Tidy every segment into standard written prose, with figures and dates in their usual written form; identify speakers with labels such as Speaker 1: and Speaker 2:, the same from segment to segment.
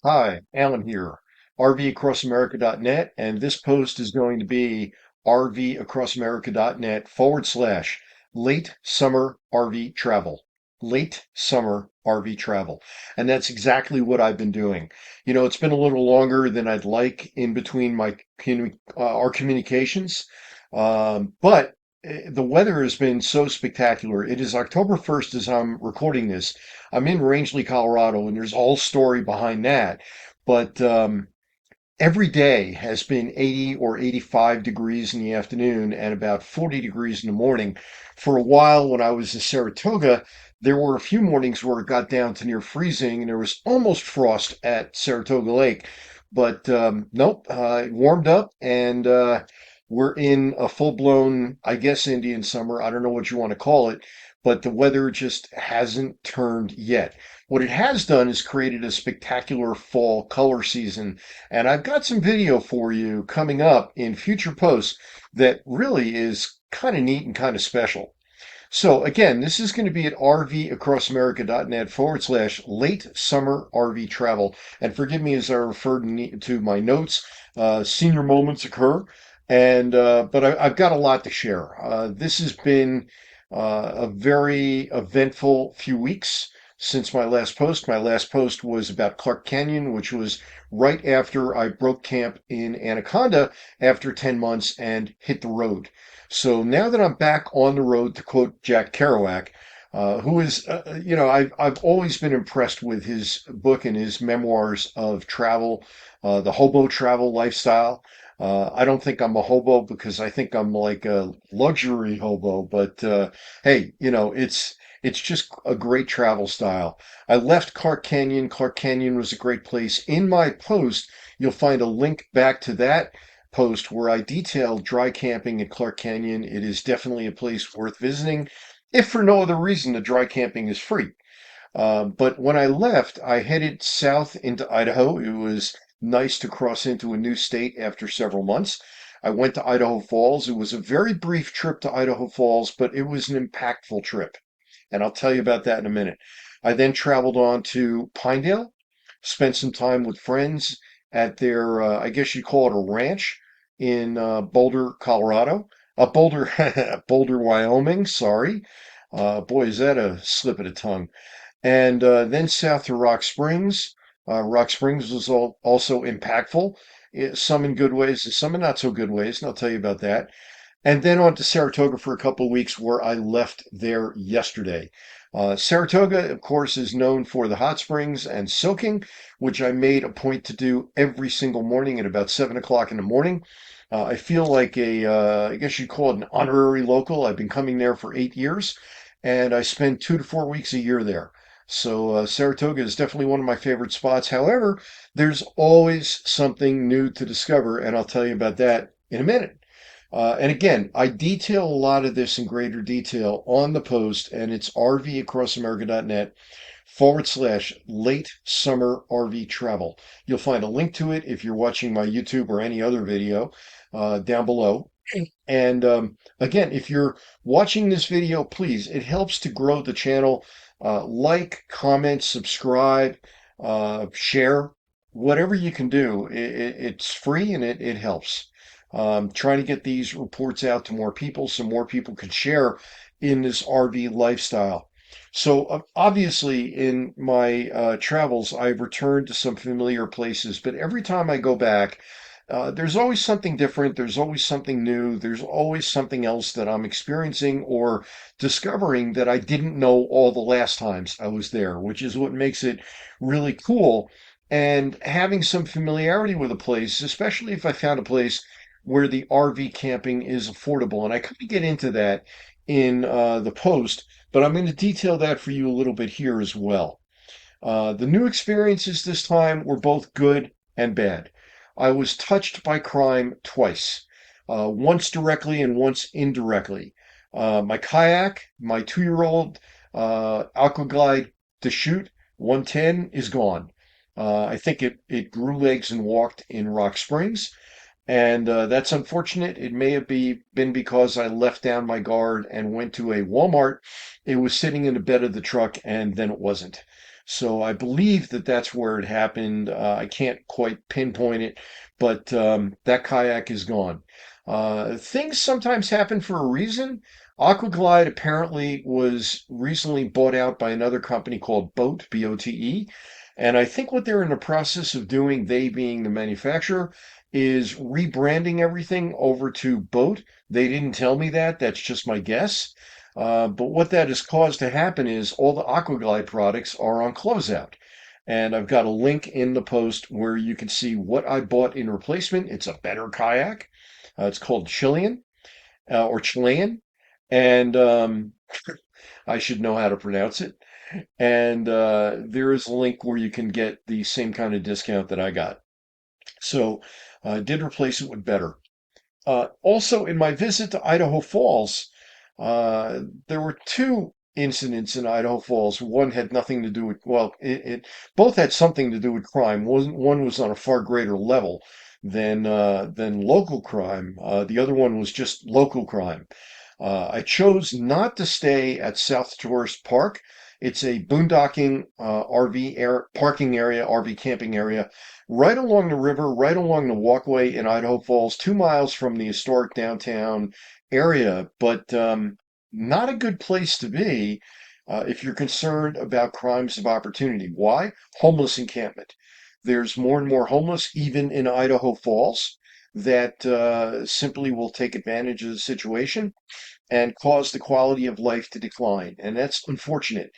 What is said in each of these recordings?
Speaker 1: Hi, Alan here, rvacrossamerica.net, and this post is going to be rvacrossamerica.net / late summer RV travel. Late summer RV travel. And that's exactly what I've been doing. It's been a little longer than I'd like in between our communications, but the weather has been so spectacular. It is October 1st as I'm recording this. I'm in Rangeley, Colorado, and there's a whole story behind that. But every day has been 80 or 85 degrees in the afternoon and about 40 degrees in the morning. For a while, when I was in Saratoga, there were a few mornings where it got down to near freezing and there was almost frost at Saratoga Lake. But nope, it warmed up and we're in a full-blown, I guess, Indian summer. I don't know what you want to call it, but the weather just hasn't turned yet. What it has done is created a spectacular fall color season, and I've got some video for you coming up in future posts that really is kind of neat and kind of special. So again, this is going to be at rvacrossamerica.net / late summer RV travel. And forgive me as I refer to my notes. Senior moments occur, but I've got a lot to share. This has been a very eventful few weeks since my last post. My last post was about Clark Canyon, which was right after I broke camp in Anaconda after 10 months and hit the road. So now that I'm back on the road, to quote Jack Kerouac, who is, I've always been impressed with his book and his memoirs of travel, the hobo travel lifestyle. I don't think I'm a hobo because I think I'm like a luxury hobo, but hey, it's just a great travel style. I left Clark Canyon. Clark Canyon was a great place. In my post, you'll find a link back to that post where I detailed dry camping at Clark Canyon. It is definitely a place worth visiting, if for no other reason the dry camping is free. But when I left, I headed south into Idaho. It was nice to cross into a new state after several months. I went to Idaho Falls. It was a very brief trip to Idaho Falls, but it was an impactful trip. And I'll tell you about that in a minute. I then traveled on to Pinedale, spent some time with friends at their, I guess you'd call it a ranch in Boulder, Colorado. Boulder, Boulder, Wyoming. Sorry. Boy, is that a slip of the tongue. And then south to Rock Springs. Rock Springs was also impactful, some in good ways and some in not so good ways, and I'll tell you about that. And then on to Saratoga for a couple of weeks, where I left there yesterday. Saratoga, of course, is known for the hot springs and soaking, which I made a point to do every single morning at about 7 o'clock in the morning. I feel like I guess you'd call it an honorary local. I've been coming there for 8 years, and I spend 2 to 4 weeks a year there. So Saratoga is definitely one of my favorite spots. However, there's always something new to discover, and I'll tell you about that in a minute. And again, I detail a lot of this in greater detail on the post, and it's rvacrossamerica.net / late summer RV travel. You'll find a link to it if you're watching my YouTube or any other video down below. And again, if you're watching this video, please, it helps to grow the channel. Like, comment, subscribe, share, whatever you can do. It's free and it helps. Trying to get these reports out to more people so more people can share in this RV lifestyle. So obviously, in my travels, I've returned to some familiar places, but every time I go back, there's always something different. There's always something new. There's always something else that I'm experiencing or discovering that I didn't know all the last times I was there, which is what makes it really cool. And having some familiarity with a place, especially if I found a place where the RV camping is affordable. And I kind of get into that in the post, but I'm going to detail that for you a little bit here as well. The new experiences this time were both good and bad. I was touched by crime twice, once directly and once indirectly. My kayak, my 2-year-old Aquaglide Deschute 110 is gone. I think it grew legs and walked in Rock Springs, and that's unfortunate. It may have been because I left down my guard and went to a Walmart. It was sitting in the bed of the truck, and then it wasn't. So I believe that that's where it happened. I can't quite pinpoint it, but that kayak is gone. Things sometimes happen for a reason. Aquaglide apparently was recently bought out by another company called Boat, B-O-T-E. And I think what they're in the process of doing, they being the manufacturer, is rebranding everything over to Boat. They didn't tell me that. That's just my guess. But what that has caused to happen is all the Aquaglide products are on closeout. And I've got a link in the post where you can see what I bought in replacement. It's a better kayak. It's called Chilean. And I should know how to pronounce it. And there is a link where you can get the same kind of discount that I got. So I did replace it with better. Also, in my visit to Idaho Falls, there were two incidents in Idaho Falls. One had nothing to do with, well, it both had something to do with crime. One was on a far greater level than local crime. The other one was just local crime. I chose not to stay at South Tourist Park. It's a boondocking parking area, RV camping area, right along the river, right along the walkway in Idaho Falls, 2 miles from the historic downtown area, but not a good place to be if you're concerned about crimes of opportunity. Why? Homeless encampment. There's more and more homeless, even in Idaho Falls, that simply will take advantage of the situation and cause the quality of life to decline. And that's unfortunate.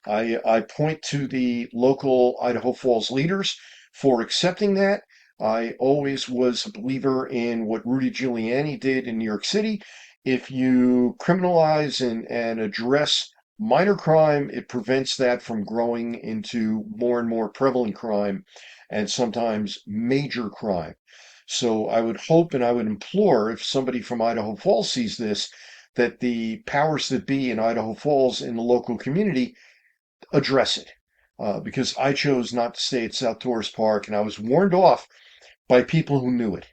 Speaker 1: I point to the local Idaho Falls leaders for accepting that. I always was a believer in what Rudy Giuliani did in New York City. If you criminalize and address minor crime, it prevents that from growing into more and more prevalent crime and sometimes major crime. So I would hope and I would implore if somebody from Idaho Falls sees this, that the powers that be in Idaho Falls in the local community address it. Because I chose not to stay at South Tourist Park and I was warned off by people who knew it.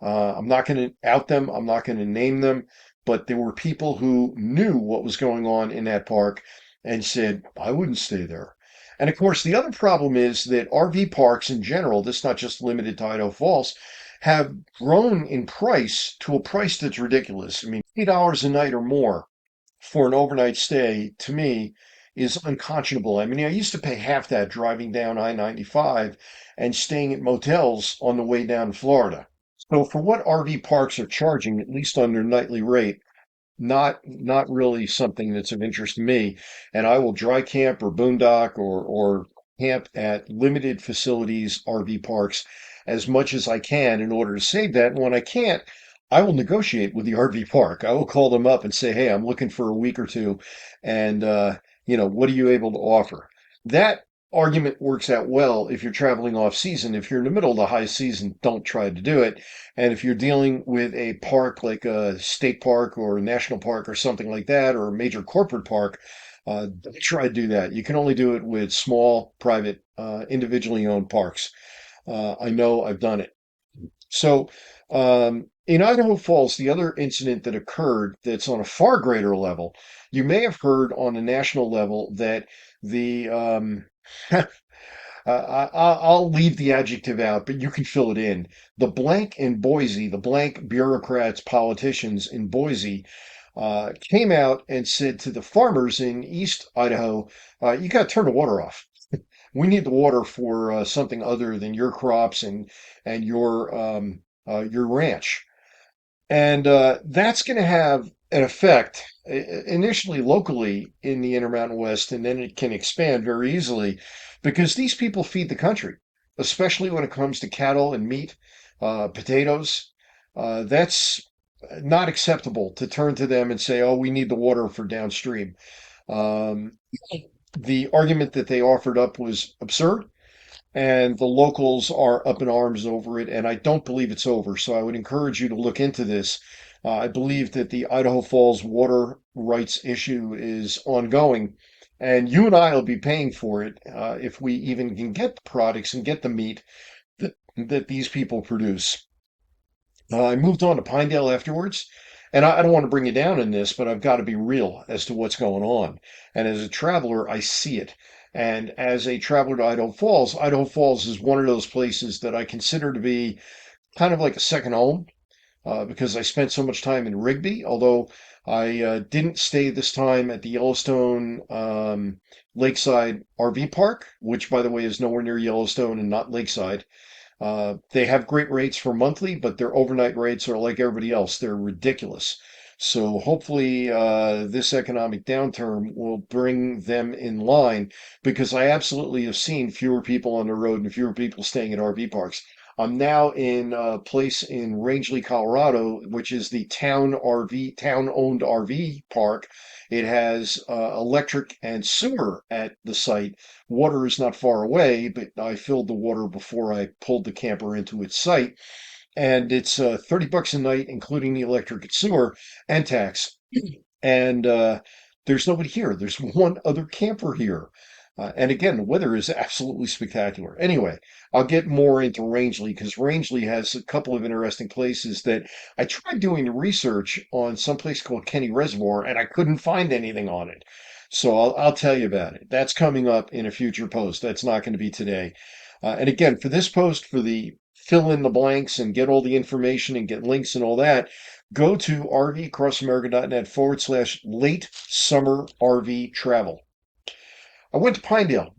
Speaker 1: I'm not going to out them, I'm not going to name them, but there were people who knew what was going on in that park and said, I wouldn't stay there. And of course, the other problem is that RV parks in general, this is not just limited to Idaho Falls, have grown in price to a price that's ridiculous. I mean, $8 a night or more for an overnight stay to me is unconscionable. I mean, I used to pay half that driving down I-95 and staying at motels on the way down to Florida. So for what RV parks are charging, at least on their nightly rate, not really something that's of interest to me. And I will dry camp or boondock or camp at limited facilities, RV parks, as much as I can in order to save that. And when I can't, I will negotiate with the RV park. I will call them up and say, "Hey, I'm looking for a week or two, and what are you able to offer?" That argument works out well if you're traveling off season. If you're in the middle of the high season, don't try to do it. And if you're dealing with a park like a state park or a national park or something like that, or a major corporate park, don't try to do that. You can only do it with small, private, individually owned parks. I know I've done it. So, in Idaho Falls, the other incident that occurred that's on a far greater level, you may have heard on a national level that the I'll leave the adjective out, but you can fill it in. The blank in Boise, the blank bureaucrats, politicians in Boise, came out and said to the farmers in East Idaho, you got to turn the water off. We need the water for something other than your crops and your ranch. And that's going to have an effect initially locally in the Intermountain West, and then it can expand very easily because these people feed the country, especially when it comes to cattle and meat, potatoes. That's not acceptable to turn to them and say, oh, we need the water for downstream. Um, the argument that they offered up was absurd and the locals are up in arms over it, and I don't believe it's over. So I would encourage you to look into this. I believe that the Idaho Falls water rights issue is ongoing, and you and I will be paying for it if we even can get the products and get the meat that these people produce. I moved on to Pinedale afterwards, and I don't want to bring you down in this, but I've got to be real as to what's going on. And as a traveler, I see it. And as a traveler to Idaho Falls is one of those places that I consider to be kind of like a second home because I spent so much time in Rigby, although I didn't stay this time at the Yellowstone Lakeside RV Park, which, by the way, is nowhere near Yellowstone and not Lakeside. They have great rates for monthly, but their overnight rates are like everybody else. They're ridiculous. So hopefully, this economic downturn will bring them in line because I absolutely have seen fewer people on the road and fewer people staying at RV parks. I'm now in a place in Rangeley, Colorado, which is the town-owned RV park. It has electric and sewer at the site. Water is not far away, but I filled the water before I pulled the camper into its site. And it's $30 a night, including the electric and sewer and tax. And there's nobody here. There's one other camper here. And again, the weather is absolutely spectacular. Anyway, I'll get more into Rangeley because Rangeley has a couple of interesting places that I tried doing the research on some place called Kenny Reservoir and I couldn't find anything on it. So I'll tell you about it. That's coming up in a future post. That's not going to be today. And again, for this post, for the fill in the blanks and get all the information and get links and all that, go to rvcrossamerica.net/late summer RV travel. I went to Pinedale.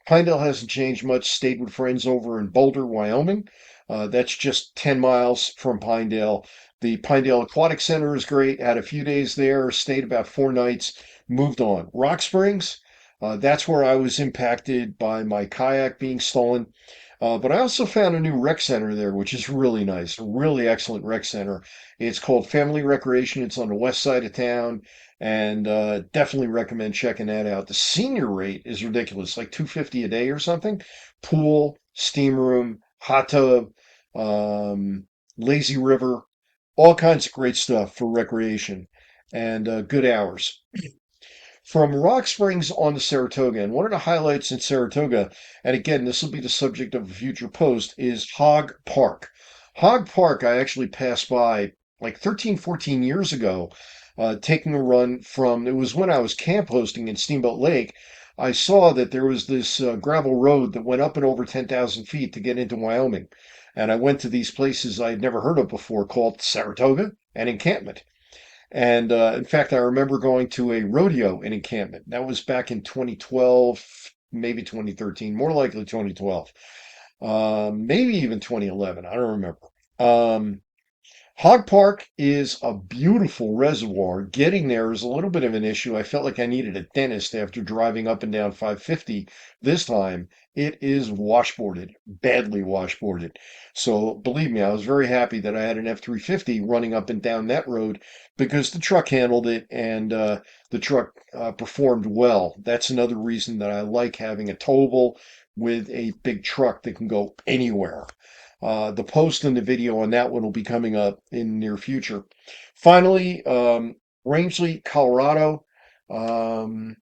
Speaker 1: Pinedale hasn't changed much. Stayed with friends over in Boulder, Wyoming. That's just 10 miles from Pinedale. The Pinedale Aquatic Center is great. Had a few days there, stayed about 4 nights, moved on. Rock Springs, that's where I was impacted by my kayak being stolen. But I also found a new rec center there, which is really nice, a really excellent rec center. It's called Family Recreation. It's on the west side of town, and definitely recommend checking that out. The senior rate is ridiculous, like 250 a day or something. Pool, steam room, hot tub, lazy river, all kinds of great stuff for recreation and good hours. From Rock Springs on to Saratoga, and one of the highlights in Saratoga, and again, this will be the subject of a future post, is Hog Park. Hog Park, I actually passed by like 13, 14 years ago, taking a run from, it was when I was camp hosting in Steamboat Lake. I saw that there was this gravel road that went up and over 10,000 feet to get into Wyoming. And I went to these places I had never heard of before called Saratoga and Encampment. And in fact, I remember going to a rodeo in Encampment. That was back in 2012, maybe 2013, more likely 2012, maybe even 2011. I don't remember. Um, Hog Park is a beautiful reservoir. Getting there is a little bit of an issue. I felt like I needed a dentist after driving up and down 550 this time. It is washboarded, badly washboarded. So believe me, I was very happy that I had an F350 running up and down that road because the truck handled it and the truck performed well. That's another reason that I like having a towable with a big truck that can go anywhere. The post and the video on that one will be coming up in the near future. Finally, Rangeley, Colorado. Um,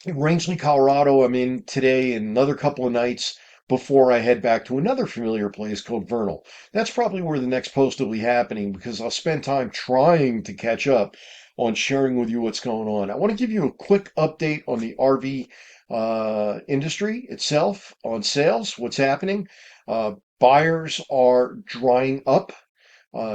Speaker 1: Rangeley, Colorado, I'm in today and another couple of nights before I head back to another familiar place called Vernal. That's probably where the next post will be happening because I'll spend time trying to catch up on sharing with you what's going on. I want to give you a quick update on the RV industry itself, on sales, what's happening. Buyers are drying up.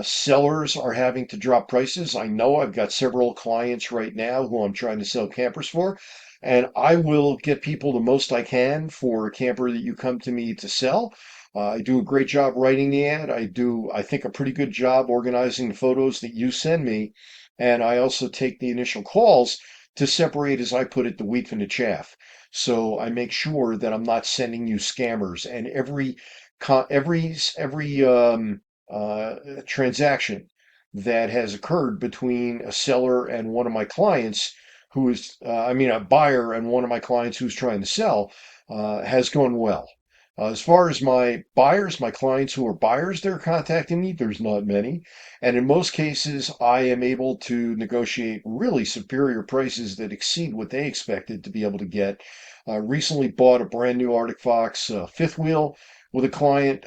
Speaker 1: Sellers are having to drop prices. I know I've got several clients right now who I'm trying to sell campers for, and I will get people the most I can for a camper that you come to me to sell. I do a great job writing the ad. I do, I think, a pretty good job organizing the photos that you send me, and I also take the initial calls to separate, as I put it, the wheat from the chaff. So I make sure that I'm not sending you scammers, and transaction that has occurred between a seller and one of my clients who is, I mean, a buyer and one of my clients who's trying to sell, has gone well. As far as my buyers, my clients who are buyers, they're contacting me. There's not many. And in most cases, I am able to negotiate really superior prices that exceed what they expected to be able to get. Recently bought a brand new Arctic Fox fifth wheel with a client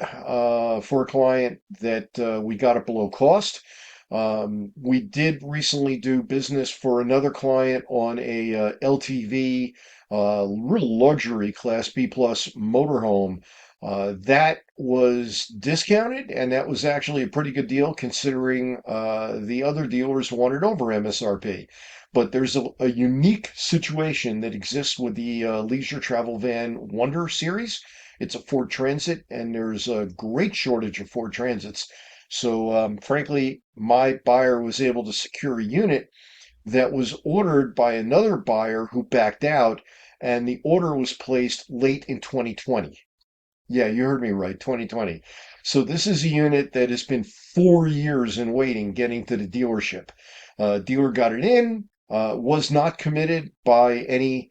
Speaker 1: for a client that we got it below cost. We did recently do business for another client on a LTV, real luxury Class B plus motorhome. That was discounted, and that was actually a pretty good deal considering the other dealers wanted over MSRP. But there's a unique situation that exists with the leisure travel van Wonder series. It's a Ford Transit, and there's a great shortage of Ford Transits. So, frankly, my buyer was able to secure a unit that was ordered by another buyer who backed out, and the order was placed late in 2020. Yeah, you heard me right, 2020. So this is a unit that has been 4 years in waiting getting to the dealership. Dealer got it in, was not committed by any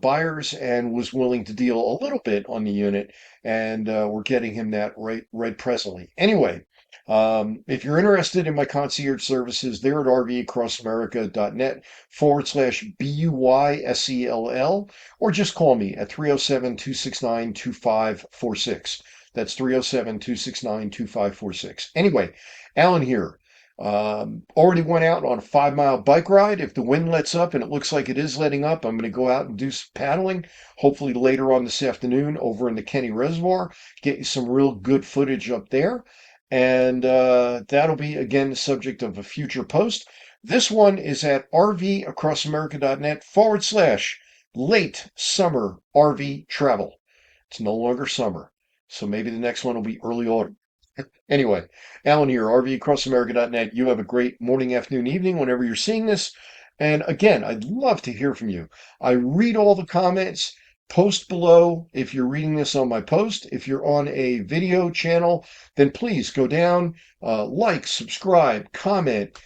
Speaker 1: buyers, and was willing to deal a little bit on the unit, and we're getting him that right presently. Anyway, if you're interested in my concierge services, they're at rvcrossamerica.net/BUYSELL, or just call me at 307-269-2546. That's 307-269-2546. Anyway, Alan here. Already went out on a 5 mile bike ride. If the wind lets up, and it looks like it is letting up, I'm going to go out and do some paddling, hopefully later on this afternoon over in the Kenny Reservoir, get you some real good footage up there. And that'll be, again, the subject of a future post. This one is at rvacrossamerica.net/late summer RV travel. It's no longer summer, so maybe the next one will be early autumn. Anyway, Alan here, rvacrossamerica.net. You have a great morning, afternoon, evening, whenever you're seeing this. And again, I'd love to hear from you. I read all the comments. Post below if you're reading this on my post. If you're on a video channel, then please go down, like, subscribe, comment,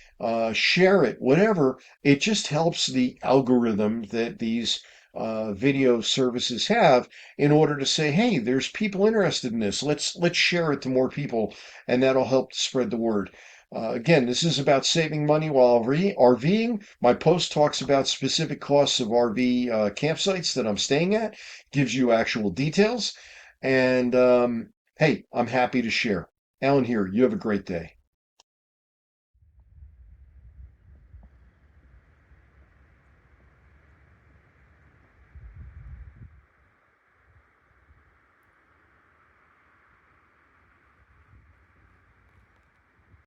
Speaker 1: share it, whatever. It just helps the algorithm that these video services have in order to say, hey, there's people interested in this. Let's share it to more people, and that'll help spread the word. Again, this is about saving money while RVing. My post talks about specific costs of RV campsites that I'm staying at, gives you actual details, and hey, I'm happy to share. Alan here. You have a great day.